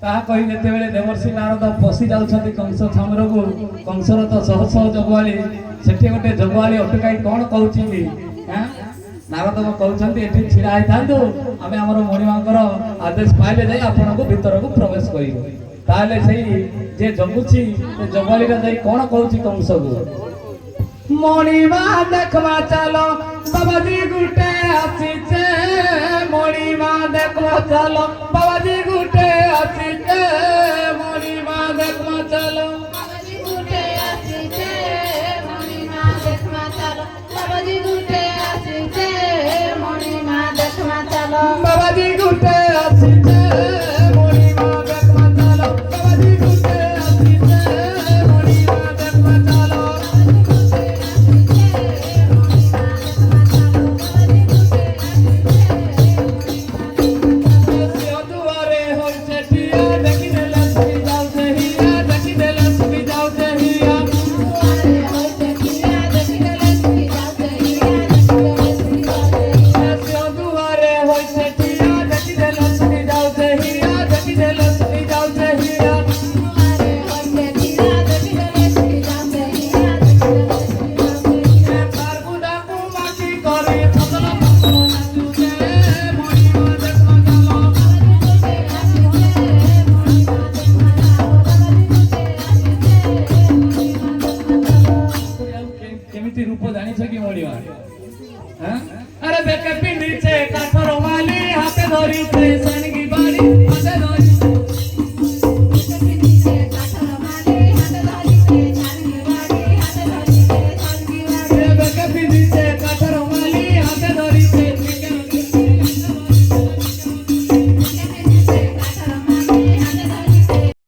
ତାହା କହି ଯେତେବେଳେ ଦେବର୍ଷି ନାରଦ ପଶି ଯାଉଛନ୍ତି କଂସ ଛାମୁରକୁ, କଂସର ତ ଶହ ଶହ ଜଗୁଆଳି, ସେଠି ଗୋଟେ ଜଗୁଆଳି ଅଟକାଇ କଣ କହୁଛି କି ନାରଦ କହୁଛନ୍ତି ଏଠି ଛିଡ଼ା ହେଇଥାନ୍ତୁ, ଆମେ ଆମର ମଣିମାଙ୍କର ଆଦେଶ ପାଇଲେ ଯାଇ ଆପଣଙ୍କୁ ଭିତରକୁ ପ୍ରବେଶ କରିବୁ। ତାହେଲେ ସେଇ ଯେ ଜଗୁଛି ସେ ଜଗୁଆଳିଟା ଯାଇ କଣ କହୁଛି କଂସକୁ, ମଣିମା ଦେଖବା ଚାଲ ବାବାଜୀ ଗୁଟେ ଆସିଛେ, ମଣିମା ଦେଖବା ଚାଲ ବାବାଜୀ ଗୁଟେ ଆସିଛେ, ମଣିମା ଦେଖବା ଚାଲ ବାବାଜୀ ଗୁଟେ ଆସିଛେ, ମଣିମା ଦେଖବା ଚାଲ ବାବାଜୀ ଗୁଟେ ଆସିଛେ, ମଣିମା ଦେଖବା ଚାଲ ବାବାଜୀ ଗୁଟେ ଆସିଛେ, ମଣିମା ଦେଖବା ଚାଲ ବାବାଜୀ ଗୁଟେ ଆସିଛେ, ମଣିମା ଦେଖବା ଚାଲ दुआरे होइछे ठिया, देखि देला सुबि जाउते हिया, देखि देला सुबि जाउते हिया, दुआरे होइछे ठिया, देखि देला सुबि जाउते हिया, देखि देला सुबि जाउते हिया दुआरे होइछे ठिया, देखि देला सुबि जाउते हिया, देखि देला सुबि जाउते हिया, दुआरे होइछे ठिया, देखि देला सुबि जाउते हिया, देखि देला सुबि जाउते हिया तार बुदाकु माटी करे फसला फसला नाचुते, मणिमा देखमा चालो केमिति रूप जानिछ कि मणिमा अरे बेके पिंडीचे काठर माली हाते धरिছে सणगी बाड़ी हाते धरिছে